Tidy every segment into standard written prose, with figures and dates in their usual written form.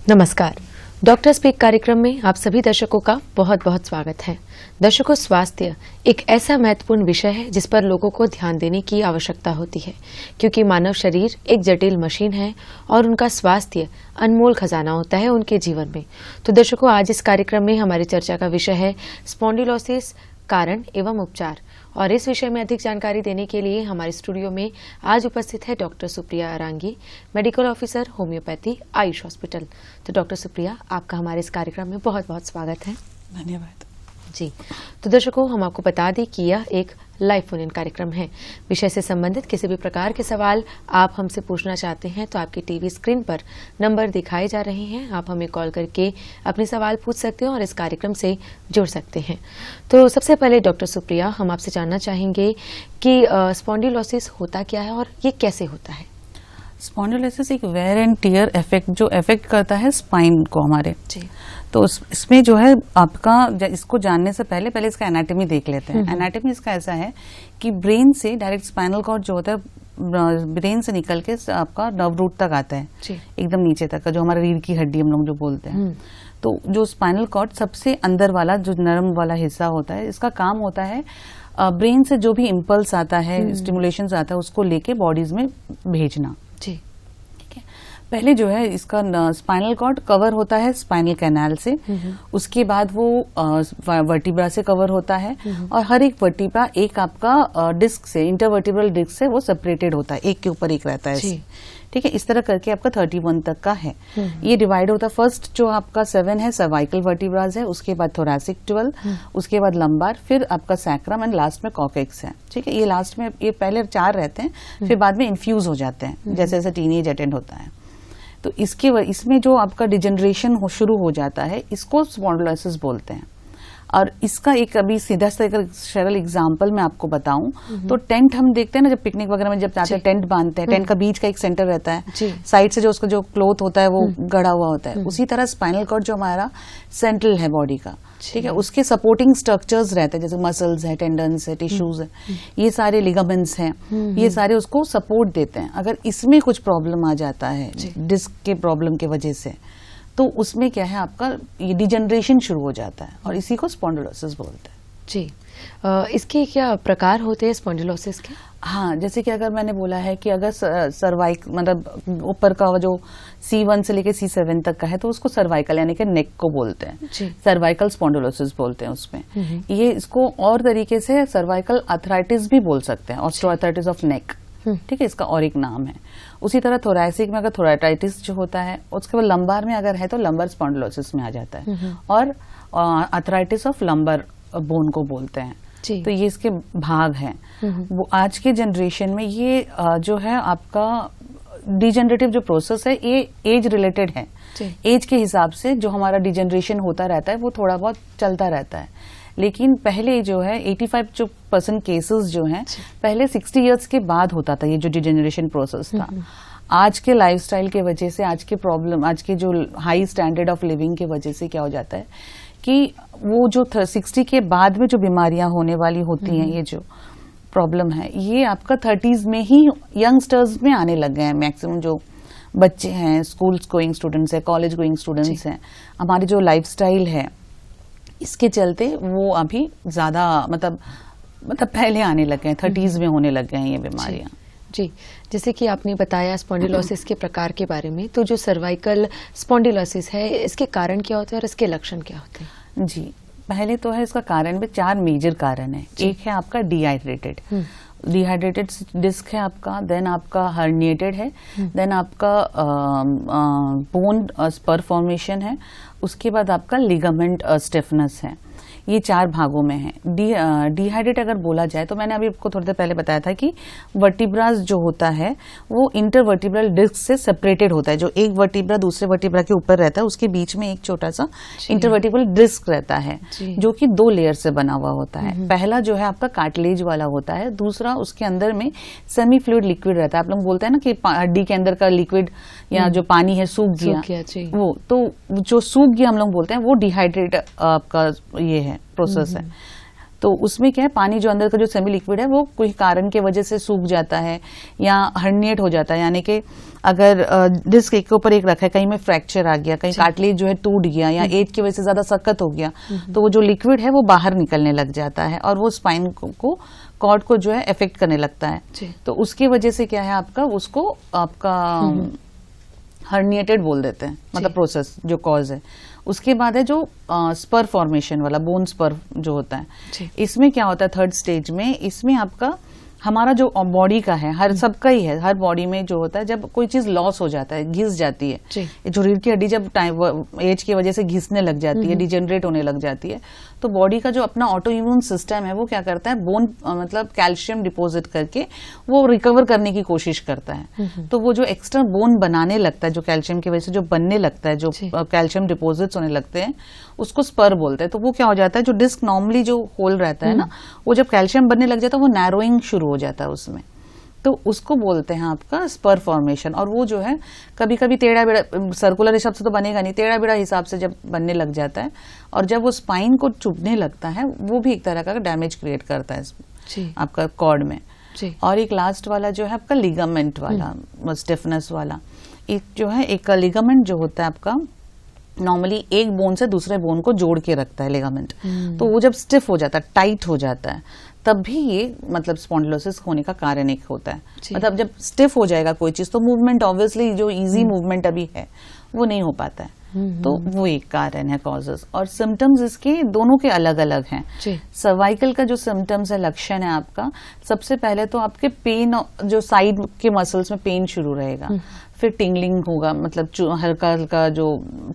नमस्कार। Doctor speak कार्यक्रम में आप सभी दर्शकों का बहुत बहुत स्वागत है। दर्शकों, स्वास्थ्य एक ऐसा महत्वपूर्ण विषय है जिस पर लोगों को ध्यान देने की आवश्यकता होती है, क्योंकि मानव शरीर एक जटिल मशीन है और उनका स्वास्थ्य अनमोल खजाना होता है उनके जीवन में। तो दर्शकों, आज इस कार्यक्रम में हमारी चर्चा का विषय है स्पॉन्डिलोसिस, कारण एवं उपचार। और इस विषय में अधिक जानकारी देने के लिए हमारे स्टूडियो में आज उपस्थित है doctor Supriya Arangi, medical officer, homoeopathy, AYUSH hospital. तो डॉक्टर सुप्रिया, आपका हमारे इस कार्यक्रम में बहुत बहुत स्वागत है। धन्यवाद जी। तो दर्शकों, हम आपको बता दें कि यह एक लाइव फोन इन कार्यक्रम है। विषय से संबंधित किसी भी प्रकार के सवाल आप हमसे पूछना चाहते हैं तो आपकी टीवी स्क्रीन पर नंबर दिखाए जा रहे हैं, आप हमें कॉल करके अपने सवाल पूछ सकते हैं और इस कार्यक्रम से जुड़ सकते हैं। तो सबसे पहले डॉक्टर सुप्रिया, हम आपसे जानना चाहेंगे कि स्पॉन्डिलोसिस होता क्या है और ये कैसे होता है? स्पॉन्डिलोसिस एक वेयर एंड टियर इफेक्ट जो इफेक्ट करता है स्पाइन को हमारे। जी। तो इसमें जो है आपका, इसको जानने से पहले इसका एनाटॉमी देख लेते हैं। एनाटॉमी इसका ऐसा है कि ब्रेन से डायरेक्ट स्पाइनल कॉर्ड जो होता है ब्रेन से निकल के आपका नर्व रूट तक आता है, एकदम नीचे तक का, जो हमारा रीढ़ की हड्डी हम लोग जो बोलते हैं। तो जो स्पाइनल कॉर्ड सबसे अंदर वाला जो नरम वाला हिस्सा होता है, इसका काम होता है ब्रेन से जो भी इम्पल्स आता है, स्टिमुलेशंस आता है, उसको लेके बॉडीज में भेजना। जी। ठीक है। पहले जो है इसका स्पाइनल कॉर्ड कवर होता है स्पाइनल कैनाल से, उसके बाद वो वर्टिब्रा से कवर होता है, और हर एक वर्टिब्रा एक आपका डिस्क से, इंटरवर्टिब्रल डिस्क से वो सेपरेटेड होता है, एक के ऊपर एक रहता है। ठीक है। इस तरह करके आपका 31 तक का है। ये डिवाइड होता है। फर्स्ट जो आपका 7 है सर्वाइकल वर्टिब्रास है, उसके बाद थोरैसिक 12, उसके बाद लंबार, फिर आपका सैक्रम एंड लास्ट में कॉकेक्स है। ठीक है। ये लास्ट में, ये पहले 4 रहते हैं, फिर बाद में इन्फ्यूज हो जाते हैं जैसे जैसे टीनेज अटेंड होता है। तो इसमें जो आपका डिजेनरेशन शुरू हो जाता है, इसको स्पॉन्डिलोसिस बोलते हैं। और इसका एक अभी सीधा सरल एग्जांपल मैं आपको बताऊं तो टेंट हम देखते हैं ना, जब पिकनिक वगैरह में जब जाते हैं टेंट बांधते हैं, टेंट का बीच का एक सेंटर रहता है, साइड से जो उसका जो क्लोथ होता है वो गड़ा हुआ होता है। उसी तरह स्पाइनल कॉर्ड जो हमारा सेंट्रल है बॉडी का, ठीक है, उसके सपोर्टिंग स्ट्रक्चर्स रहते हैं, जैसे मसल्स है, टेंडन्स है, टिश्यूज है, ये सारे लिगामेंट्स हैं, ये सारे उसको सपोर्ट देते हैं। अगर इसमें कुछ प्रॉब्लम आ जाता है डिस्क के प्रॉब्लम की वजह से, तो उसमें क्या है, आपका ये डिजेनरेशन शुरू हो जाता है, और इसी को स्पॉन्डिलोसिस बोलते हैं। जी। इसके क्या प्रकार होते हैं स्पॉन्डिलोसिस के? हाँ, जैसे कि अगर मैंने बोला है कि अगर सर्वाइक मतलब ऊपर का जो C1 से लेके C7 तक का है, तो उसको सर्वाइकल यानी कि नेक को बोलते हैं, सर्वाइकल स्पॉन्डिलोसिस बोलते हैं उसमें। ये इसको और तरीके से सर्वाइकल आर्थराइटिस भी बोल सकते हैं, ऑस्टियोआर्थराइटिस ऑफ नेक। ठीक है, इसका और एक नाम है। उसी तरह थोरैसिक में अगर थोराइटाइटिस जो होता है, उसके बाद लंबार में अगर है तो लंबार स्पॉन्डिलोसिस में आ जाता है, और आर्थराइटिस ऑफ लंबार बोन को बोलते हैं। तो ये इसके भाग हैं। वो आज के जनरेशन में ये जो है आपका डिजेनरेटिव जो प्रोसेस है, ये एज रिलेटेड है। एज के हिसाब से जो हमारा डिजेनरेशन होता रहता है वो थोड़ा बहुत चलता रहता है। लेकिन पहले जो है 85% केसेस जो हैं पहले 60 इयर्स के बाद होता था, ये जो डिजेनरेशन प्रोसेस था। आज के लाइफस्टाइल के वजह से, आज के प्रॉब्लम, आज के जो हाई स्टैंडर्ड ऑफ लिविंग के वजह से क्या हो जाता है कि वो जो 60 के बाद में जो बीमारियां होने वाली होती हैं, ये जो प्रॉब्लम है, ये आपका 30s में ही यंगस्टर्स में आने लग गए हैं। मैक्सिमम जो बच्चे हैं, स्कूल गोइंग स्टूडेंट्स हैं, कॉलेज गोइंग स्टूडेंट्स हैं, हमारी जो लाइफस्टाइल है इसके चलते वो अभी ज्यादा मतलब पहले आने लग गए हैं, 30s में होने लग गए हैं ये बीमारियां। जी। जैसे कि आपने बताया स्पॉन्डिलोसिस के प्रकार के बारे में, तो जो सर्वाइकल स्पॉन्डिलोसिस है, इसके कारण क्या होते हैं और इसके लक्षण क्या होते हैं? जी, पहले तो है इसका कारण में 4 मेजर कारण है। एक है आपका डिहाइड्रेटेड डिस्क है आपका, देन आपका हर्निएटेड है, देन आपका बोन स्पर फॉर्मेशन है, उसके बाद आपका लिगामेंट स्टिफनेस है। ये 4 भागों में है। डिहाइड्रेट अगर बोला जाए तो मैंने अभी आपको थोड़ी देर पहले बताया था कि वर्टिब्रास जो होता है वो इंटरवर्टिब्रल डिस्क से सेपरेटेड होता है। जो एक वर्टिब्रा दूसरे वर्टिब्रा के ऊपर रहता है, उसके बीच में एक छोटा सा इंटरवर्टिब्रल डिस्क रहता है, जो कि 2 लेयर से बना हुआ होता है। पहला जो है आपका कार्टिलेज वाला होता है, दूसरा उसके अंदर में सेमी फ्लूइड लिक्विड रहता है। आप लोग बोलते हैं ना कि हड्डी के अंदर का लिक्विड या जो पानी है सूख गया, वो तो जो सूख गया हम लोग बोलते हैं, वो डिहाइड्रेट आपका ये है प्रोसेस है। तो उसमें क्या है, पानी जो अंदर का जो सेमी लिक्विड है वो कोई कारण के वजह से सूख जाता है या हर्निएट हो जाता है, यानी कि अगर डिस्क एक के ऊपर एक रखा है, कहीं में फ्रैक्चर आ गया, कहीं कार्टिलेज जो है टूट गया या एज की वजह से ज्यादा सख्त हो गया, तो वो जो लिक्विड है वो बाहर निकलने लग जाता है और वो स्पाइन को कॉर्ड को जो है इफेक्ट करने लगता है। तो उसकी वजह से क्या है आपका, उसको आपका हर्निएटेड बोल देते हैं, मतलब प्रोसेस जो कॉज है। उसके बाद है जो स्पर फॉर्मेशन वाला, बोन स्पर जो होता है, इसमें क्या होता है थर्ड स्टेज में, इसमें आपका हमारा जो बॉडी का है, हर सबका ही है, हर बॉडी में जो होता है जब कोई चीज लॉस हो जाता है, घिस जाती है, जो रीढ़ की हड्डी जब एज की वजह से घिसने लग जाती है, डिजेनरेट होने लग जाती है, तो बॉडी का जो अपना ऑटो इम्यून सिस्टम है वो क्या करता है, बोन मतलब कैल्शियम डिपोजिट करके वो रिकवर करने की कोशिश करता है। तो वो जो एक्स्ट्रा बोन बनाने लगता है, जो कैल्शियम की वजह से जो बनने लगता है, जो कैल्शियम डिपोजिट्स होने लगते हैं, उसको स्पर बोलते हैं। तो वो क्या हो जाता है, जो डिस्क नॉर्मली जो होल रहता है ना, वो जब कैल्शियम बनने लग जाता है वो नैरोइंग शुरू हो जाता है उसमें, तो उसको बोलते हैं आपका स्पर फॉर्मेशन। और वो जो है कभी कभी टेढ़ा बेड़ा, सर्कुलर हिसाब से तो बनेगा नहीं, टेढ़ा बेड़ा हिसाब से जब बनने लग जाता है और जब वो स्पाइन को चुभने लगता है, वो भी एक तरह का डैमेज क्रिएट करता है आपका कॉर्ड में। और एक लास्ट वाला जो है आपका लिगामेंट वाला, स्टिफनेस वाला, एक जो है एक लिगामेंट जो होता है आपका नॉर्मली एक बोन से दूसरे बोन को जोड़ के रखता है लिगामेंट, तो वो जब स्टिफ हो जाता है, टाइट हो जाता है, तब भी ये मतलब स्पॉन्डिलोसिस होने का कारण एक होता है। मतलब जब स्टिफ हो जाएगा कोई चीज तो मूवमेंट ऑब्वियसली जो इजी मूवमेंट अभी है वो नहीं हो पाता है, तो वो एक कारण है कॉजेस। और सिम्टम्स इसके दोनों के अलग अलग हैं। सर्वाइकल का जो सिम्टम्स है, लक्षण है आपका, सबसे पहले तो आपके पेन, जो साइड के मसल्स में पेन शुरू रहेगा, फिर टिंगलिंग होगा, मतलब हल्का हल्का जो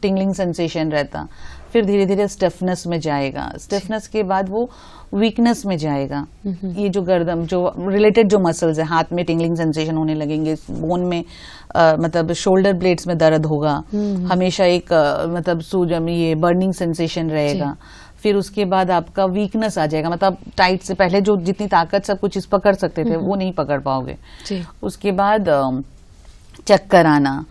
टिंगलिंग सेंसेशन रहता, फिर धीरे धीरे स्टिफनेस में जाएगा, स्टिफनेस के बाद वो वीकनेस में जाएगा। ये जो गर्दन जो रिलेटेड जो मसल्स है, हाथ में टिंगलिंग सेंसेशन होने लगेंगे, बोन में मतलब शोल्डर ब्लेड्स में दर्द होगा, हमेशा एक मतलब सूजन, ये बर्निंग सेंसेशन रहेगा। फिर उसके बाद आपका वीकनेस आ जाएगा, मतलब टाइट से पहले जो जितनी ताकत सब कुछ चीज पकड़ सकते थे वो नहीं पकड़ पाओगे। उसके बाद चक्कर आना,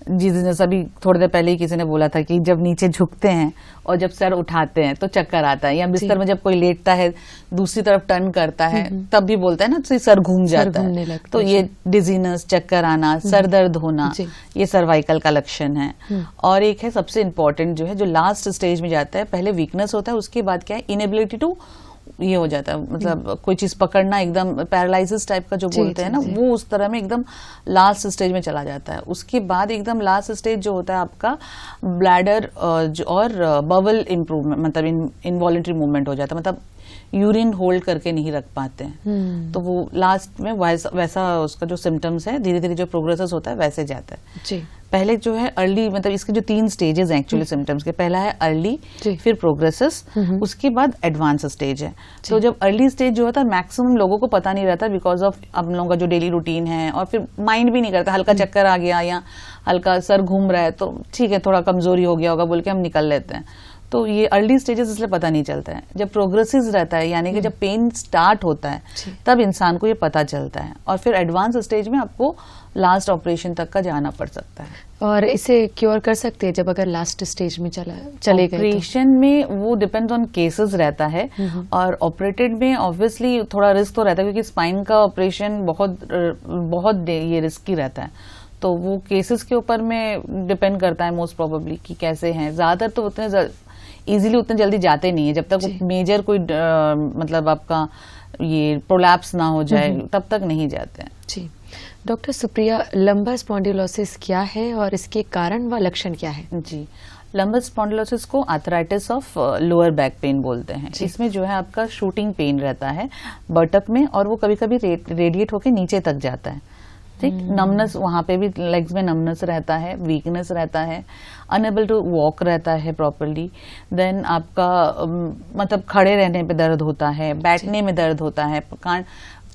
जिस अभी थोड़ी देर पहले ही किसी ने बोला था कि जब नीचे झुकते हैं और जब सर उठाते हैं तो चक्कर आता है, या बिस्तर में जब कोई लेटता है दूसरी तरफ टर्न करता है तब भी बोलता है ना, तो सर घूम जाता है, तो ये डिजीनेस, चक्कर आना, सर दर्द होना, ये सर्वाइकल का लक्षण है। और एक है सबसे इम्पोर्टेंट जो है, जो लास्ट स्टेज में जाता है, पहले वीकनेस होता है, उसके बाद क्या है, इनएबिलिटी टू, ये हो जाता है, मतलब कोई चीज पकड़ना, एकदम पैरालिसिस टाइप का जो बोलते हैं ना, वो उस तरह में एकदम लास्ट स्टेज में चला जाता है। उसके बाद एकदम लास्ट स्टेज जो होता है आपका ब्लैडर और बबल इम्प्रूवमेंट, मतलब इनवॉलंटरी मूवमेंट हो जाता है, मतलब यूरिन होल्ड करके नहीं रख पाते हैं, तो वो लास्ट में वैसा उसका जो सिम्टम्स है धीरे धीरे जो प्रोग्रेसेस होता है वैसे जाता है। पहले जो है अर्ली, मतलब इसके जो 3 स्टेजेस हैं एक्चुअली सिम्टम्स के, पहला है अर्ली, फिर प्रोग्रेसेस, उसके बाद एडवांस स्टेज है। तो जब अर्ली स्टेज जो होता है मैक्सिमम लोगों को पता नहीं रहता, बिकॉज ऑफ हम लोगों का जो डेली रूटीन है, और फिर माइंड भी नहीं करता, हल्का चक्कर आ गया या हल्का सर घूम रहा है तो ठीक है, थोड़ा कमजोरी हो गया होगा बोल के हम निकल लेते हैं, तो ये अर्ली स्टेजेस इसलिए पता नहीं चलता है। जब प्रोग्रेसिव रहता है, यानी कि जब पेन स्टार्ट होता है, तब इंसान को ये पता चलता है, और फिर एडवांस स्टेज में आपको लास्ट ऑपरेशन तक का जाना पड़ सकता है। और इसे क्योर कर सकते हैं जब अगर लास्ट स्टेज में चले गए? ऑपरेशन में वो डिपेंड्स ऑन केसेस रहता है, और ऑपरेटेड में ऑब्वियसली थोड़ा रिस्क तो रहता है, क्योंकि स्पाइन का ऑपरेशन बहुत ये रिस्की रहता है, तो वो केसेस के ऊपर में डिपेंड करता है मोस्ट प्रोबेबली कि कैसे हैं। ज्यादातर तो उतने इजीली उतने जल्दी जाते नहीं है, जब तक मेजर कोई मतलब आपका ये प्रोलैप्स ना हो जाए तब तक नहीं जाते हैं। जी डॉक्टर सुप्रिया, लंबर स्पॉन्डिलोसिस क्या है और इसके कारण व लक्षण क्या है? जी, लंबर स्पॉन्डिलोसिस को arthritis of lower back pain बोलते हैं। इसमें जो है आपका शूटिंग पेन रहता है बटक में, और वो कभी कभी रेडिएट होकर नीचे तक जाता है, ठीक। नमनेस, वहां पे भी लेग्स में नमनेस रहता है, वीकनेस रहता है, अनएबल टू वॉक रहता है प्रॉपरली, देन आपका मतलब खड़े रहने पे दर्द होता है, बैठने में दर्द होता है,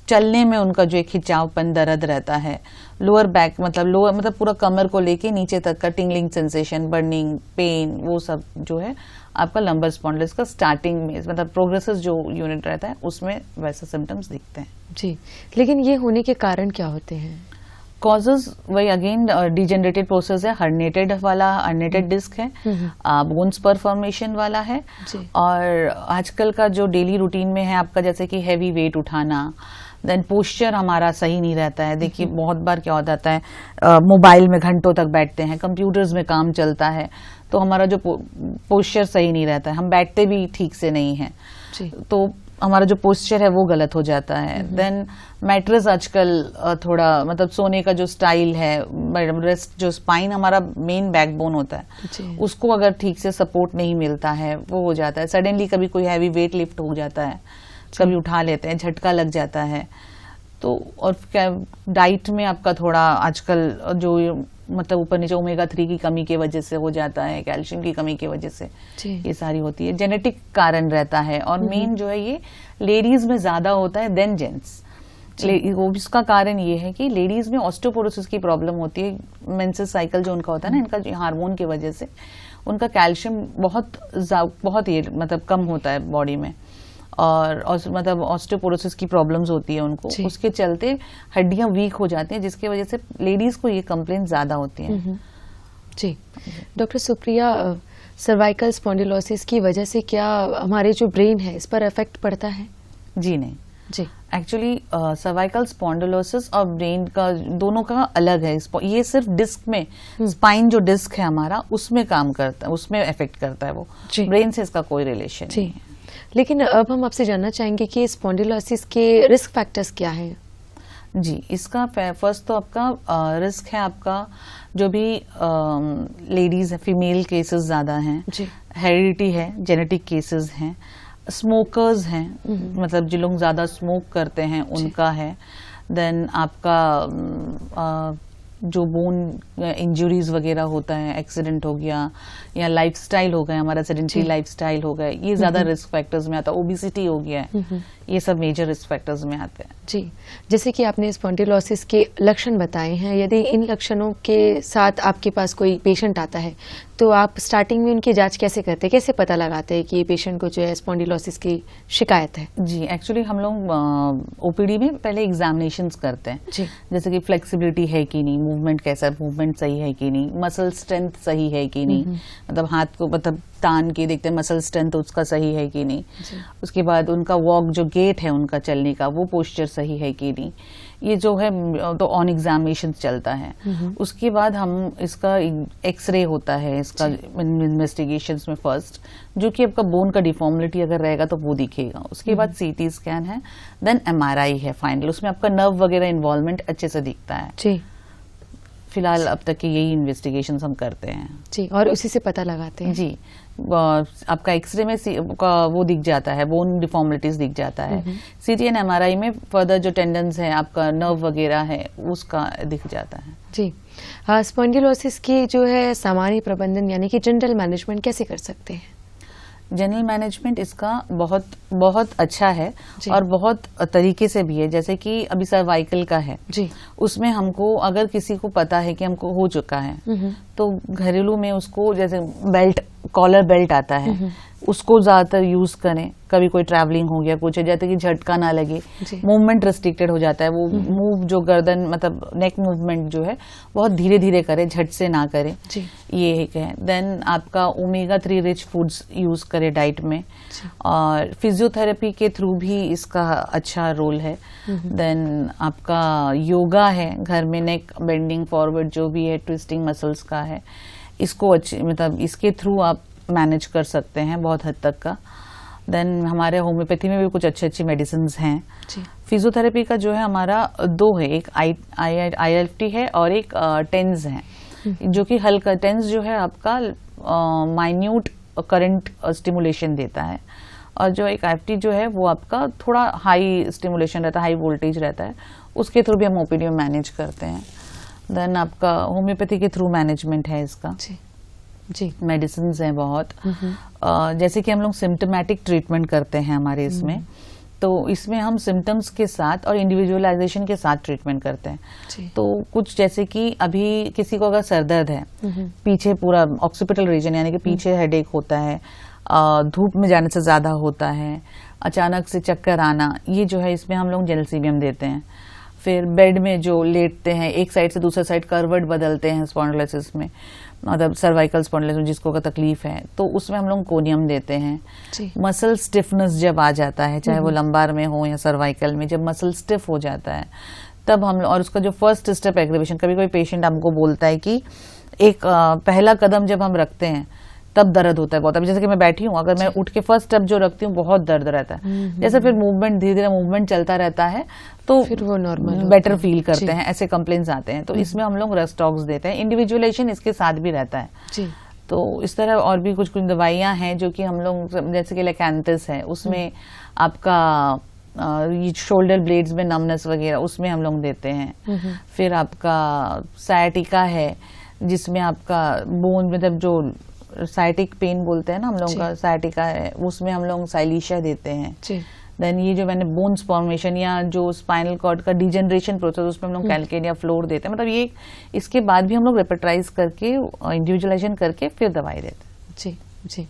चलने में उनका जो एक खिंचावपन दर्द रहता है, लोअर बैक मतलब पूरा कमर को लेके नीचे तक का टिंगलिंग सेंसेशन, बर्निंग, पेन, वो सब जो है आपका लंबर स्पॉन्डिलोसिस का स्टार्टिंग में, मतलब प्रोग्रेसिव जो यूनिट रहता है उसमें वैसे सिम्टम्स दिखते हैं। जी, लेकिन ये होने के कारण क्या होते हैं? कॉजेज वही अगेन डिजेनरेटेड प्रोसेस है, हर्निएटेड डिस्क है, बोन स्पर फॉर्मेशन वाला है, और आजकल का जो डेली रूटीन में है आपका, जैसे कि हैवी वेट उठाना, देन पोस्चर हमारा सही नहीं रहता है। देखिए बहुत बार क्या हो जाता है, मोबाइल में घंटों तक बैठते हैं, कंप्यूटर्स में काम चलता है, तो हमारा जो पोस्चर सही नहीं रहता है, हम बैठते भी ठीक से नहीं है, तो हमारा जो पोस्चर है वो गलत हो जाता है। देन मैट्रेस आजकल थोड़ा मतलब सोने का जो स्टाइल है, रेस्ट जो स्पाइन हमारा मेन बैकबोन होता है, उसको अगर ठीक से सपोर्ट नहीं मिलता है, वो हो जाता है। सडनली कभी कोई हैवी वेट लिफ्ट हो जाता है, कभी उठा लेते हैं, झटका लग जाता है। तो और क्या डाइट में आपका थोड़ा आजकल जो मतलब ऊपर नीचे ओमेगा 3 की कमी की वजह से हो जाता है, कैल्शियम की कमी की वजह से ये सारी होती है, जेनेटिक कारण रहता है, और मेन जो है ये लेडीज में ज्यादा होता है देन जेंट्स। इसका कारण ये है कि लेडीज में ऑस्टियोपोरोसिस की प्रॉब्लम होती है, मेंसेस साइकिल जो उनका होता है ना, इनका हार्मोन की वजह से उनका कैल्शियम बहुत ये मतलब कम होता है बॉडी में, और मतलब ऑस्टियोपोरोसिस की प्रॉब्लम्स होती है उनको, उसके चलते हड्डियां वीक हो जाती हैं, जिसकी वजह से लेडीज को ये कंप्लेंट ज्यादा होती हैं। जी डॉक्टर सुप्रिया, सर्वाइकल स्पॉन्डिलोसिस की वजह से क्या हमारे जो ब्रेन है इस पर इफेक्ट पड़ता है? जी नहीं, जी एक्चुअली सर्वाइकल स्पॉन्डिलोसिस और ब्रेन का दोनों का अलग है। ये सिर्फ डिस्क में, स्पाइन जो डिस्क है हमारा उसमें काम करता है, उसमें इफेक्ट करता है वो, ब्रेन से इसका कोई रिलेशन नहीं है। लेकिन अब हम आपसे जानना चाहेंगे कि स्पॉन्डिलोसिस के रिस्क फैक्टर्स क्या हैं? जी, इसका फर्स्ट तो आपका रिस्क है आपका जो भी लेडीज है, फीमेल केसेस ज्यादा हैं, हेरिडिटी है, जेनेटिक केसेस हैं, स्मोकर्स हैं, मतलब जो लोग ज्यादा स्मोक करते हैं उनका है, देन आपका जो बोन इंजुरीज वगैरह होता है, एक्सीडेंट हो गया या लाइफस्टाइल हो गया, हमारा सेडेंटरी लाइफस्टाइल हो गया, ये ज्यादा रिस्क फैक्टर्स में आता है। ओबिसिटी हो गया है, ये सब मेजर रिस्क फैक्टर्स में आते हैं। जी, जैसे कि आपने स्पॉन्डिलोसिस के लक्षण बताए हैं, यदि इन लक्षणों के साथ आपके पास कोई पेशेंट आता है तो आप स्टार्टिंग में उनकी जांच कैसे करते हैं, कैसे पता लगाते हैं कि ये पेशेंट को जो है स्पॉन्डिलोसिस की शिकायत है? जी, एक्चुअली हम लोग ओपीडी में पहले एग्जामिनेशंस करते हैं, जैसे कि फ्लेक्सिबिलिटी है कि नहीं, मूवमेंट कैसा, मूवमेंट सही है कि नहीं, मसल स्ट्रेंथ सही है कि नहीं, मतलब हाथ को मतलब तान के देखते हैं मसल स्ट्रेंथ उसका सही है कि नहीं, उसके बाद उनका वॉक जो गेट है उनका चलने का वो पोस्चर सही है कि नहीं, ये जो है तो ऑन एग्जामिनेशन चलता है। उसके बाद हम इसका एक्सरे होता है इसका इन्वेस्टिगेशंस में फर्स्ट, जो कि आपका बोन का डिफॉर्मिलिटी अगर रहेगा तो वो दिखेगा। उसके बाद सीटी स्कैन है, देन एमआरआई है फाइनल, उसमें आपका नर्व वगैरह इन्वॉल्वमेंट अच्छे से दिखता है। जी, फिलहाल अब तक की यही इन्वेस्टिगेशंस हम करते हैं। जी, और उसी से पता लगाते हैं। जी, आपका एक्सरे में वो दिख जाता है, बोन डिफॉर्मिलिटीज दिख जाता है, सीटी एंड एमआरआई में फर्दर जो टेंडन्स है, आपका नर्व वगैरह है, उसका दिख जाता है। जी, स्पॉन्डिलोसिस की जो है सामान्य प्रबंधन यानी कि जनरल मैनेजमेंट कैसे कर सकते हैं? जनरल मैनेजमेंट इसका बहुत बहुत अच्छा है और बहुत तरीके से भी है। जैसे कि अभी सर्वाइकल का है जी, उसमें हमको अगर किसी को पता है कि हमको हो चुका है तो घरेलू में उसको जैसे बेल्ट, कॉलर बेल्ट आता है, उसको ज्यादातर यूज करें। कभी कोई ट्रैवलिंग हो गया कुछ है, जैसे कि झटका ना लगे, मूवमेंट रिस्ट्रिक्टेड हो जाता है, वो मूव जो गर्दन मतलब नेक मूवमेंट जो है बहुत धीरे धीरे करे, झट से ना करे, ये एक है। देन आपका ओमेगा 3 रिच फूड्स यूज करे डाइट में, और फिजियोथेरेपी के थ्रू भी इसका अच्छा रोल है। देन आपका योगा है घर में, नेक बेंडिंग फॉरवर्ड जो भी है, ट्विस्टिंग मसल्स का है, इसको अच्छी मतलब इसके थ्रू आप मैनेज कर सकते हैं बहुत हद तक का। देन हमारे होम्योपैथी में भी कुछ अच्छी अच्छी मेडिसिन हैं। फिजियोथेरेपी का जो है हमारा 2 है, एक ILFT है और एक टेंस है, जो कि हल्का टेंस जो है आपका माइन्यूट करंट स्टिमुलेशन देता है, और जो एक IFT जो है वो आपका थोड़ा हाई स्टिमुलेशन रहता है, हाई वोल्टेज रहता है, उसके थ्रू भी हम ओपीडी में मैनेज करते हैं। देन आपका होम्योपैथी के थ्रू मैनेजमेंट है इसका। जी, मेडिसिन हैं बहुत। जैसे कि हम लोग सिम्टोमेटिक ट्रीटमेंट करते हैं हमारे इसमें, तो इसमें हम सिम्टम्स के साथ और इंडिविजुअलाइजेशन के साथ ट्रीटमेंट करते हैं। तो कुछ जैसे कि अभी किसी को अगर सर दर्द है, पीछे पूरा ऑक्सीपिटल रीजन यानी कि पीछे हेडेक होता है, धूप में जाने से ज्यादा होता है, अचानक से चक्कर आना, ये जो है इसमें हम लोग जेनसीबियम देते हैं। फिर बेड में जो लेटते हैं, एक साइड से दूसरे साइड करवट बदलते हैं स्पॉन्डिलोलिसिस में, मतलब सर्वाइकल स्पॉन्डिलोलिसिस जिसको का तकलीफ है, तो उसमें हम लोग कोनियम देते हैं। मसल स्टिफनेस जब आ जाता है, चाहे वो लंबार में हो या सर्वाइकल में, जब मसल स्टिफ हो जाता है तब हम, और उसका जो फर्स्ट स्टेप एग्रीवेशन, कभी कोई पेशेंट हमको बोलता है कि एक पहला कदम जब हम रखते हैं तब दर्द होता है बहुत। अभी जैसे कि मैं बैठी हूँ, अगर मैं उठ के फर्स्ट स्टेप जो रखती हूँ बहुत दर्द रहता है। जैसे फिर मूवमेंट, धीरे धीरे मूवमेंट चलता रहता है तो फिर वो नॉर्मल बेटर फील करते हैं, ऐसे कंप्लेंट्स आते हैं। तो इसमें हम लोग रेस्टॉक्स देते हैं, इंडिविजुअलाइजेशन इसके साथ भी रहता है। तो इस तरह और भी कुछ कुछ दवाइयाँ हैं जो कि हम लोग, जैसे कि लेकेंथस है, उसमें आपका ये शोल्डर ब्लेड्स में नमनेस वगैरह उसमें हम लोग देते हैं। फिर आपका सायटिका है जिसमें आपका बोन, मतलब जो साइटिक पेन बोलते हैं ना हम लोग का, साइटिका है, उसमें हम लोग साइलिशिया देते हैं। देन ये जो मैंने बोन्स फॉर्मेशन या जो स्पाइनल कॉर्ड का डिजेनरेशन प्रोसेस, उसमें हम लोग कैलकेनिया फ्लोर देते हैं। मतलब ये इसके बाद भी हम लोग रेपेट्राइज करके, इंडिविजुअलाइजेशन करके फिर दवाई देते हैं। जी जी।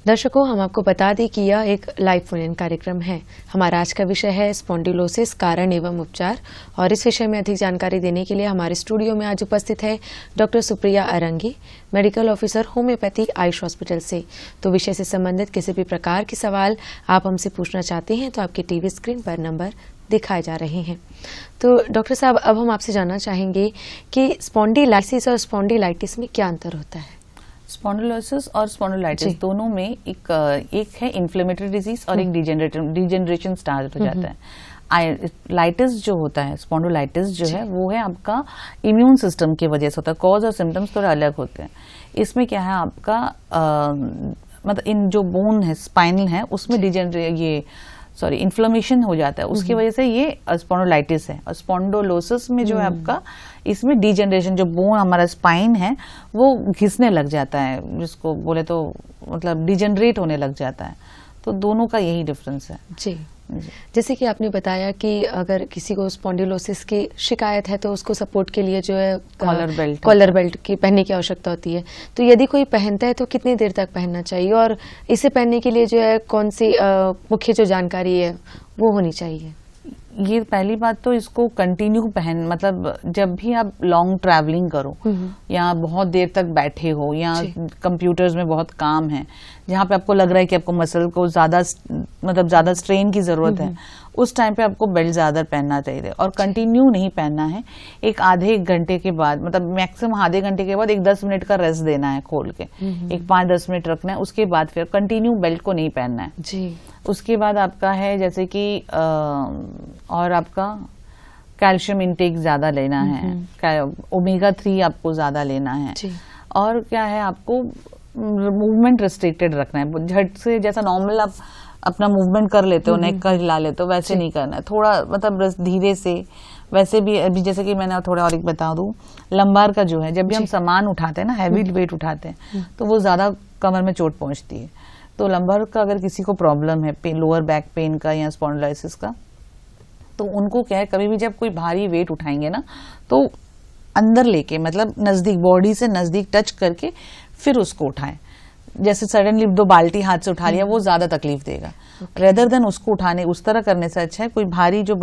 दर्शकों, हम आपको बता दें कि यह एक लाइव फोन इन कार्यक्रम है। हमारा आज का विषय है स्पॉन्डिलोसिस, कारण एवं उपचार, और इस विषय में अधिक जानकारी देने के लिए हमारे स्टूडियो में आज उपस्थित है doctor Supriya Arangi, medical officer, homoeopathy AYUSH hospital से। तो विषय से संबंधित किसी भी प्रकार के सवाल आप हमसे पूछना चाहते हैं तो आपकी टीवी स्क्रीन पर नंबर दिखाए जा रहे हैं। तो डॉक्टर साहब, अब हम आपसे जानना चाहेंगे कि स्पॉन्डिलाइसिस और स्पॉन्डिलाइटिस में क्या अंतर होता है? स्पॉन्डिलोसिस और स्पॉन्डिलाइटिस दोनों में एक है इन्फ्लेमेटरी डिजीज और एक डिजेनरेशन स्टार्ट हो जाता है। लाइटिस जो होता है, स्पॉन्डिलाइटिस जो है वो है आपका इम्यून सिस्टम की वजह से होता है। कॉज और सिम्टम्स थोड़ा अलग होते हैं। इसमें क्या है आपका मतलब इन जो बोन है, स्पाइनल है, उसमें इन्फ्लेमेशन हो जाता है, उसकी वजह से ये स्पॉन्डिलाइटिस है। और स्पॉन्डिलोसिस में जो है आपका, इसमें डिजेनरेशन, जो बोन हमारा स्पाइन है वो घिसने लग जाता है, जिसको बोले तो मतलब डिजेनरेट होने लग जाता है। तो दोनों का यही डिफरेंस है। जी। जैसे कि आपने बताया कि अगर किसी को स्पॉन्डिलोसिस की शिकायत है तो उसको सपोर्ट के लिए जो है कॉलर बेल्ट की पहनने की आवश्यकता होती है। तो यदि कोई पहनता है तो कितनी देर तक पहनना चाहिए, और इसे पहनने के लिए जो है कौन सी मुख्य जो जानकारी है वो होनी चाहिए? ये पहली बात तो इसको कंटिन्यू पहन, मतलब जब भी आप लॉन्ग ट्रैवलिंग करो या बहुत देर तक बैठे हो या कंप्यूटर्स में बहुत काम है, जहाँ पे आपको लग रहा है कि आपको मसल को ज्यादा स्ट्रेन की जरूरत है, उस टाइम पे आपको बेल्ट ज्यादा पहनना चाहिए। और कंटिन्यू नहीं पहनना है, एक घंटे के बाद, मतलब मैक्सिमम आधे घंटे के बाद एक 10 मिनट का रेस्ट देना है खोल के, एक 5-10 मिनट रखना है, उसके बाद फिर कंटिन्यू बेल्ट को नहीं पहनना है। जी। उसके बाद आपका है जैसे कि और आपका कैल्शियम इंटेक ज्यादा लेना है, ओमेगा 3 आपको ज्यादा लेना है। और क्या है, आपको मूवमेंट रिस्ट्रिक्टेड रखना है। झट से जैसा नॉर्मल आप अपना मूवमेंट कर लेते हो, नेक का हिला लेते हो, वैसे नहीं करना है, थोड़ा मतलब धीरे से। वैसे भी अभी जैसे कि मैंने थोड़ा और एक बता दूं, लंबार का जो है, जब भी हम सामान उठाते हैं ना, हैवी वेट उठाते हैं, तो वो ज्यादा कमर में चोट पहुंचती है। तो लंबार का अगर किसी को प्रॉब्लम है, लोअर बैक पेन का या स्पॉन्डिलोसिस का, तो उनको क्या है, कभी भी जब कोई भारी वेट उठाएंगे ना, तो अंदर लेके, मतलब नजदीक, बॉडी से नजदीक टच करके फिर उसको उठाएं। जैसे सडनली 2 बाल्टी हाथ से उठा लिया, वो ज्यादा तकलीफ देगा। रेदर देन उसको उठाने, उस तरह करने से अच्छा है कोई भारी जो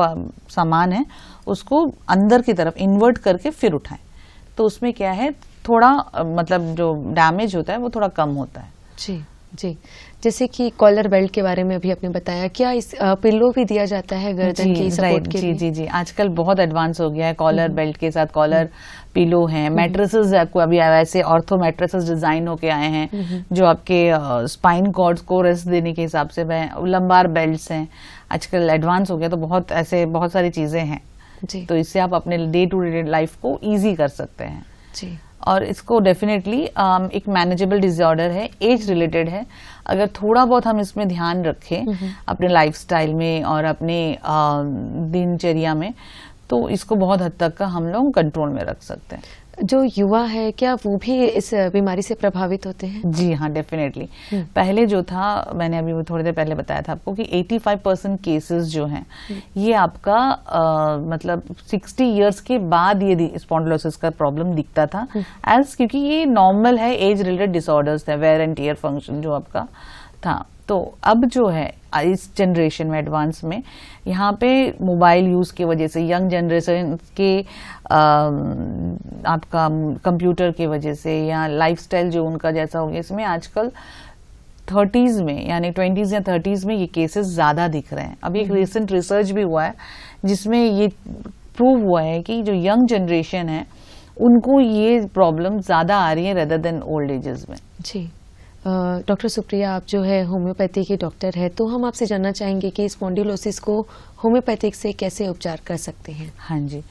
सामान है उसको अंदर की तरफ इन्वर्ट करके फिर उठाएं। तो उसमें क्या है, थोड़ा मतलब जो डैमेज होता है वो थोड़ा कम होता है। जी जी। जैसे कि कॉलर बेल्ट के बारे में अभी आपने बताया, क्या इस पिलो भी दिया जाता है गर्दन की सपोर्ट के लिए? जी, आजकल बहुत एडवांस हो गया है। कॉलर बेल्ट के साथ कॉलर पिलो हैं, मैट्रेसेस आपको अभी वैसे ऑर्थो मैट्रेसेस डिजाइन होके आए हैं जो आपके स्पाइन कॉर्ड्स को रेस्ट देने के हिसाब से, लंबार बेल्ट्स हैं, आजकल एडवांस हो गया। तो बहुत सारी चीजें हैं जी। तो इससे आप अपने डे टू डे लाइफ को ईजी कर सकते हैं जी। और इसको डेफिनेटली एक मैनेजेबल डिसऑर्डर है, एज रिलेटेड है। अगर थोड़ा बहुत हम इसमें ध्यान रखें अपने लाइफस्टाइल में और अपने दिनचर्या में, तो इसको बहुत हद तक का हम लोग कंट्रोल में रख सकते हैं। जो युवा है, क्या वो भी इस बीमारी से प्रभावित होते हैं? जी हाँ, डेफिनेटली। पहले जो था, मैंने अभी थोड़ी देर पहले बताया था आपको कि 85% केसेस जो हैं ये आपका मतलब 60 इयर्स के बाद ये स्पॉन्डिलोसिस का प्रॉब्लम दिखता था, क्योंकि ये नॉर्मल है, एज रिलेटेड डिसऑर्डर्स थे, वेयर एंड टियर फंक्शन जो आपका था। तो अब जो है इस जनरेशन में एडवांस में यहाँ पे मोबाइल यूज़ की वजह से यंग जनरेशन के आपका कंप्यूटर की वजह से या लाइफस्टाइल जो उनका जैसा हो गया, इसमें आजकल 30s में यानी 20s या 30s में ये केसेस ज़्यादा दिख रहे हैं। अभी एक रिसेंट रिसर्च भी हुआ है जिसमें ये प्रूव हुआ है कि जो यंग जनरेशन है उनको ये प्रॉब्लम ज़्यादा आ रही है रेदर देन ओल्ड एजेस में। जी डॉक्टर सुप्रिया, आप जो है होम्योपैथी की डॉक्टर है, तो हम आपसे जानना चाहेंगे कि स्पॉन्डिलोसिस को होम्योपैथिक से कैसे उपचार कर सकते हैं? हाँ जी,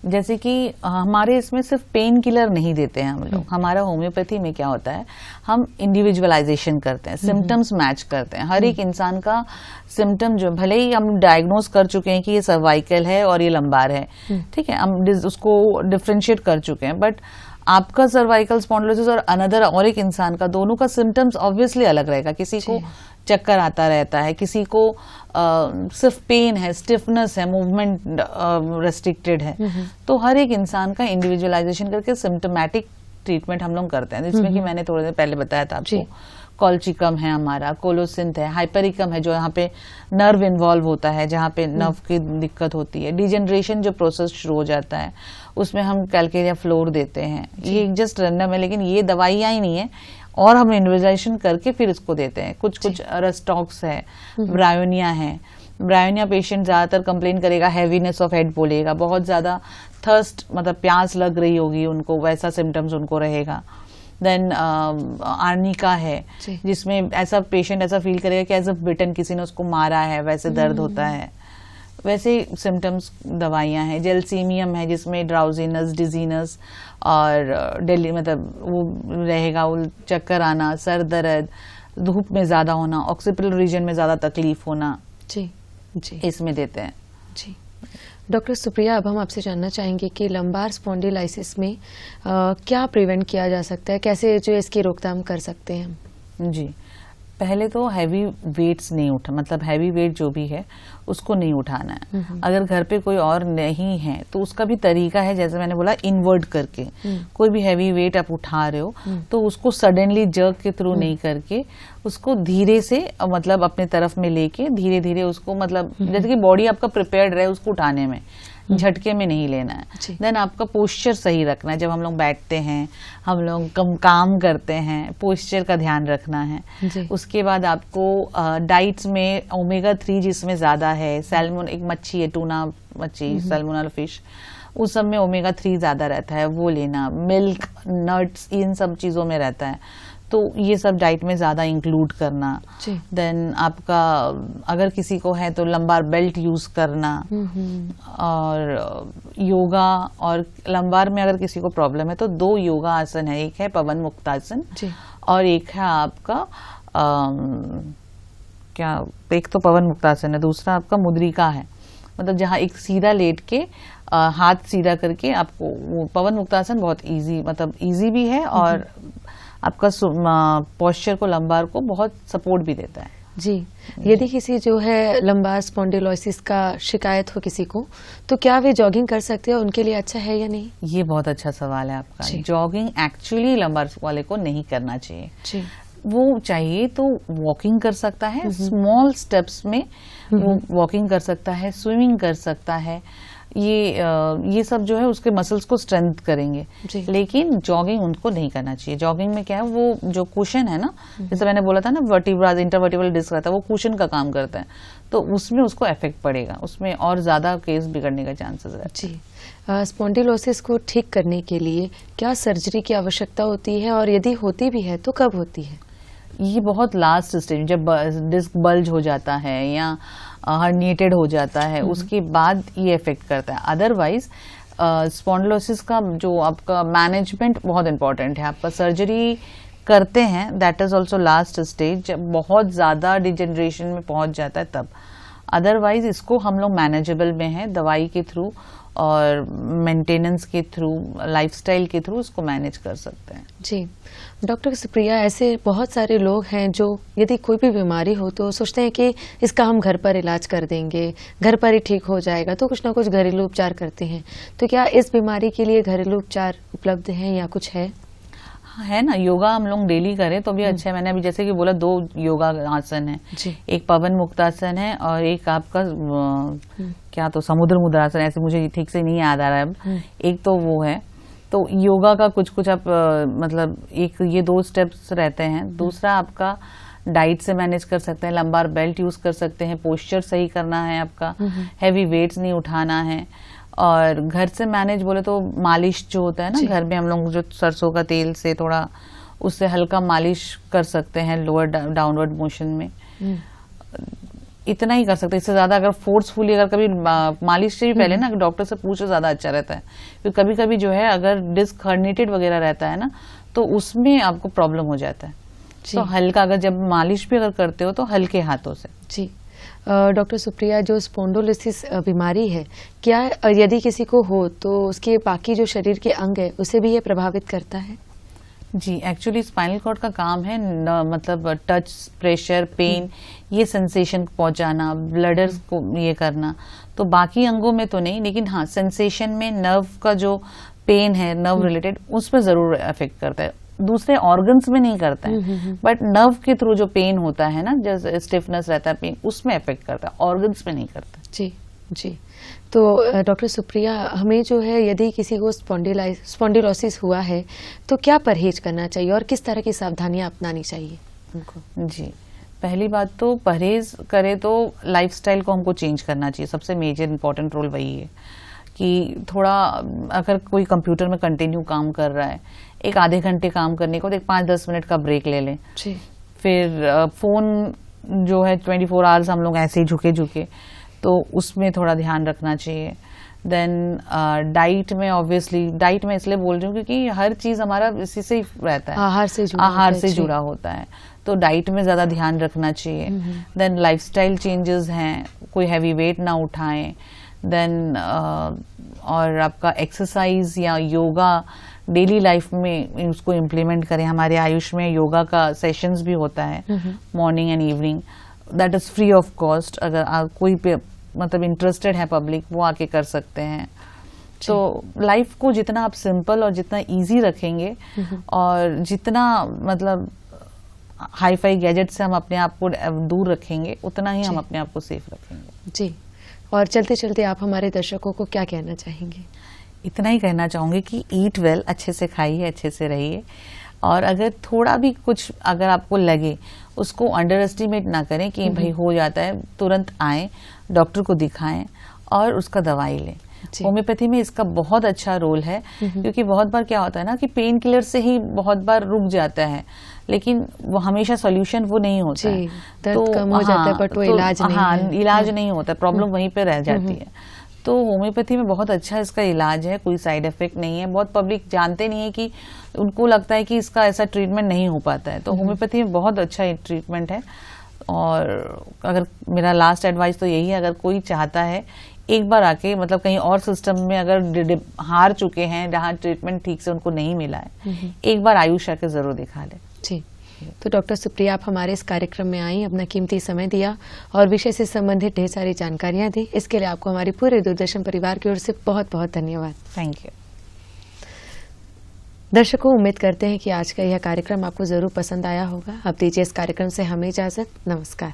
जैसे कि हमारे इसमें सिर्फ पेन किलर नहीं देते हैं हम लोग। हमारा होम्योपैथी में क्या होता है, हम इंडिविजुअलाइजेशन करते हैं, सिम्टम्स मैच करते हैं। हर एक इंसान का सिम्टम जो भले ही हम डायग्नोज कर चुके हैं कि ये सर्वाइकल है और ये लंबार है, ठीक है, हम उसको डिफ्रेंशिएट कर चुके हैं, बट आपका सर्वाइकल स्पॉन्डिलोसिस और अनदर और एक इंसान का, दोनों का सिम्टम्स ऑब्वियसली अलग रहेगा। किसी को चक्कर आता रहता है, किसी को सिर्फ पेन है, स्टिफनेस है, मूवमेंट रेस्ट्रिक्टेड है। तो हर एक इंसान का इंडिविजुअलाइजेशन करके सिम्टोमेटिक ट्रीटमेंट हम लोग करते हैं, जिसमें कि मैंने थोड़ी देर पहले बताया था आपको। कॉल्चिकम है हमारा, कोलोसिंथ है, हाइपरिकम है जो यहाँ पे नर्व इन्वॉल्व होता है, जहाँ पे नर्व की दिक्कत होती है। डिजेनरेशन जो प्रोसेस शुरू हो जाता है उसमें हम कैलकेरिया फ्लोर देते हैं। ये जस्ट रैंडम है, लेकिन ये दवाइयाँ ही नहीं है, और हम इन्वेजाइजेशन करके फिर इसको देते हैं। कुछ रस्टॉक्स है, ब्रायोनिया है। ब्रायोनिया पेशेंट ज्यादातर कंप्लेन करेगा हैवीनेस ऑफ हेड बोलेगा, बहुत ज्यादा थर्स्ट मतलब प्यास लग रही होगी उनको, वैसा सिम्टम्स उनको रहेगा। देन आर्निका है जिसमें ऐसा पेशेंट ऐसा फील करेगा कि एज अ बिटन किसी ने उसको मारा है, वैसे दर्द होता है। वैसे सिम्टम्स दवाइयाँ हैं। जेलसीमियम है जिसमें ड्राउजीनेस, डिजीनेस और डेली मतलब वो रहेगा, वो चक्कर आना, सर दर्द, धूप में ज्यादा होना, ऑक्सीपिटल रीजन में ज्यादा तकलीफ होना, जी जी इसमें देते हैं। जी डॉक्टर सुप्रिया, अब हम आपसे जानना चाहेंगे कि लंबार स्पॉन्डिलाइसिस में क्या प्रिवेंट किया जा सकता है, कैसे जो इसकी रोकथाम कर सकते हैं हम? जी, पहले तो हैवी वेट्स नहीं उठा, मतलब हैवी वेट जो भी है उसको नहीं उठाना है। अगर घर पे कोई और नहीं है तो उसका भी तरीका है, जैसे मैंने बोला इनवर्ट करके। कोई भी हैवी वेट आप उठा रहे हो तो उसको सडनली जर्क के थ्रू नहीं करके उसको धीरे से मतलब अपने तरफ में लेके धीरे धीरे उसको मतलब जैसे कि बॉडी आपका प्रिपेयर्ड रहे उसको उठाने में, झटके में नहीं लेना है। देन आपका पोस्चर सही रखना है। जब हम लोग बैठते हैं, हम लोग काम करते हैं, पोस्चर का ध्यान रखना है। उसके बाद आपको डाइट्स में ओमेगा 3 जिसमें ज्यादा है, सैल्मन एक मच्छी है, टूना मच्छी, सैल्मोनल फिश, उस सब में ओमेगा 3 ज्यादा रहता है, वो लेना। मिल्क, नट्स, इन सब चीजों में रहता है, तो ये सब डाइट में ज्यादा इंक्लूड करना। देन आपका अगर किसी को है तो लंबार बेल्ट यूज करना, और योगा। और लंबार में अगर किसी को प्रॉब्लम है तो 2 योगा आसन है, एक है पवन मुक्तासन और एक है आपका क्या, एक तो पवन मुक्तासन है, दूसरा आपका मुद्रिका है, मतलब जहाँ एक सीधा लेट के हाथ सीधा करके आपको, वो पवन मुक्तासन बहुत इजी, मतलब इजी भी है और आपका पोस्चर को, लंबार को बहुत सपोर्ट भी देता है। जी, यदि किसी जो है लंबार स्पॉन्डिलोसिस का शिकायत हो किसी को, तो क्या वे जॉगिंग कर सकते हैं, उनके लिए अच्छा है या नहीं? ये बहुत अच्छा सवाल है आपका। जॉगिंग एक्चुअली लंबार वाले को नहीं करना चाहिए जी। वो चाहिए तो वॉकिंग कर सकता है, स्मॉल स्टेप्स में वो वॉकिंग कर सकता है, स्विमिंग कर सकता है। ये सब जो है उसके मसल्स को स्ट्रेंथ करेंगे, लेकिन जॉगिंग उनको नहीं करना चाहिए। जॉगिंग में क्या है, वो जो कुशन है ना, जैसे मैंने बोला था ना, वर्टिब्रा इंटरवर्टिब्रल डिस्क रहता है, वो कुशन का काम करता है, तो उसमें उसको इफेक्ट पड़ेगा, उसमें और ज्यादा केस बिगड़ने का चांसेस है। जी, स्पॉन्डिलोसिस को ठीक करने के लिए क्या सर्जरी की आवश्यकता होती है, और यदि होती भी है तो कब होती है? ये बहुत लास्ट स्टेज, जब डिस्क बल्ज हो जाता है या हर्निएटेड हो जाता है, उसके बाद ये इफेक्ट करता है। अदरवाइज स्पॉन्डिलोसिस का जो आपका मैनेजमेंट बहुत इंपॉर्टेंट है। आपका सर्जरी करते हैं, that is also last stage, जब बहुत ज्यादा डिजेनरेशन में पहुंच जाता है तब। अदरवाइज इसको हम लोग मैनेजेबल में है, दवाई के थ्रू और मेंटेनेंस के थ्रू, लाइफस्टाइल के थ्रू इसको मैनेज कर सकते हैं। जी डॉक्टर सुप्रिया, ऐसे बहुत सारे लोग हैं जो यदि कोई भी बीमारी हो तो सोचते हैं कि इसका हम घर पर इलाज कर देंगे, घर पर ही ठीक हो जाएगा, तो कुछ ना कुछ घरेलू उपचार करते हैं। तो क्या इस बीमारी के लिए घरेलू उपचार उपलब्ध हैं या कुछ है? है ना, योगा हम लोग डेली करें तो भी अच्छा है। मैंने अभी जैसे कि बोला 2 योगा आसन है, एक पवन मुक्तासन है और एक आपका क्या तो समुद्र मुद्रासन, ऐसे मुझे ठीक से नहीं याद आ रहा है अब। एक तो वो है, तो योगा का कुछ कुछ आप मतलब एक ये 2 स्टेप्स रहते हैं। दूसरा आपका डाइट से मैनेज कर सकते हैं, लंबार बेल्ट यूज कर सकते हैं, पोस्चर सही करना है आपका, हैवी वेट्स नहीं उठाना है। और घर से मैनेज बोले तो मालिश जो होता है ना, घर में हम लोग जो सरसों का तेल से थोड़ा उससे हल्का मालिश कर सकते हैं लोअर डाउनवर्ड मोशन में, इतना ही कर सकते हैं। इससे ज्यादा अगर फोर्सफुली अगर कभी मालिश से भी पहले ना डॉक्टर से पूछो ज्यादा अच्छा रहता है, क्योंकि कभी कभी जो है अगर डिस्क हर्निटेड वगैरह रहता है ना तो उसमें आपको प्रॉब्लम हो जाता है। तो हल्का अगर जब मालिश भी अगर करते हो तो हल्के हाथों से। जी डॉक्टर सुप्रिया, जो स्पॉन्डिलोसिस बीमारी है, क्या यदि किसी को हो तो उसके बाकी जो शरीर के अंग है उसे भी ये प्रभावित करता है? जी, एक्चुअली स्पाइनल कॉर्ड का काम है मतलब टच, प्रेशर, पेन, ये सेंसेशन पहुंचाना, ब्लडर्स को ये करना। तो बाकी अंगों में तो नहीं, लेकिन हाँ सेंसेशन में नर्व का जो पेन है, नर्व रिलेटेड, उस पर जरूर इफेक्ट करता है। दूसरे ऑर्गन्स में नहीं करता है, बट नर्व के थ्रू जो पेन होता है ना, जैसे स्टिफनेस रहता है, पेन उसमें इफेक्ट करता है, ऑर्गन्स में नहीं करता। जी जी। तो डॉक्टर सुप्रिया, हमें जो है यदि किसी को स्पॉन्डिलोसिस हुआ है तो क्या परहेज करना चाहिए और किस तरह की सावधानियां अपनानी चाहिए उनको? जी, पहली बात तो परहेज करे तो लाइफस्टाइल को हमको चेंज करना चाहिए। सबसे मेजर इंपॉर्टेंट रोल वही है कि थोड़ा अगर कोई कंप्यूटर में कंटिन्यू काम कर रहा है, एक आधे घंटे काम करने को तो एक 5-10 मिनट का ब्रेक ले लें। फिर फोन जो है 24 आवर्स हम लोग ऐसे ही झुके झुके, तो उसमें थोड़ा ध्यान रखना चाहिए। देन डाइट में, ऑब्वियसली डाइट में इसलिए बोल रही हूँ क्योंकि हर चीज हमारा इसी से ही रहता है, आहार से जुड़ा होता है, तो डाइट में ज्यादा ध्यान रखना चाहिए। देन लाइफस्टाइल चेंजेस हैं, कोई हैवी वेट ना उठाएं। देन और आपका एक्सरसाइज या योगा डेली लाइफ में उसको इम्प्लीमेंट करें। हमारे आयुष में योगा का सेशंस भी होता है morning and evening, that is free of cost. अगर कोई मतलब इंटरेस्टेड है पब्लिक, वो आके कर सकते हैं। तो लाइफ को जितना आप सिंपल और जितना इजी रखेंगे और जितना मतलब हाई फाई गैजेट से हम अपने आप को दूर रखेंगे, उतना ही हम अपने आप को सेफ रखेंगे। जी, और चलते चलते आप हमारे दर्शकों को क्या कहना चाहेंगे? इतना ही कहना चाहूंगी कि ईट वेल, अच्छे से खाइए, अच्छे से रहिए, और अगर थोड़ा भी कुछ अगर आपको लगे उसको अंडर एस्टिमेट ना करें कि भाई हो जाता है, तुरंत आए, डॉक्टर को दिखाएं और उसका दवाई लें। होम्योपैथी में इसका बहुत अच्छा रोल है, क्योंकि बहुत बार क्या होता है ना कि पेन किलर से ही बहुत बार रुक जाता है, लेकिन वो हमेशा सॉल्यूशन वो नहीं होता है। दर्द कम हो जाता है, बट वो इलाज नहीं है। इलाज नहीं होता, प्रॉब्लम वहीं पे रह जाती है। तो होम्योपैथी में बहुत अच्छा इसका इलाज है, कोई साइड इफेक्ट नहीं है। बहुत पब्लिक जानते नहीं है, कि उनको लगता है कि इसका ऐसा ट्रीटमेंट नहीं हो पाता है। तो होम्योपैथी में बहुत अच्छा ट्रीटमेंट है। और अगर मेरा लास्ट एडवाइस तो यही है, अगर कोई चाहता है एक बार आके, मतलब कहीं और सिस्टम में अगर हार चुके हैं जहाँ ट्रीटमेंट ठीक से उनको नहीं मिला है, एक बार आयुष आके जरूर दिखा ले। जी, तो डॉक्टर सुप्रिया, आप हमारे इस कार्यक्रम में आई, अपना कीमती समय दिया और विषय से संबंधित ढेर सारी जानकारियां दी। इसके लिए आपको हमारे पूरे दूरदर्शन परिवार की ओर से बहुत बहुत धन्यवाद। Thank you. दर्शकों, उम्मीद करते हैं कि आज का यह कार्यक्रम आपको जरूर पसंद आया होगा। अब दीजिए इस कार्यक्रम से हमें इजाजत। नमस्कार।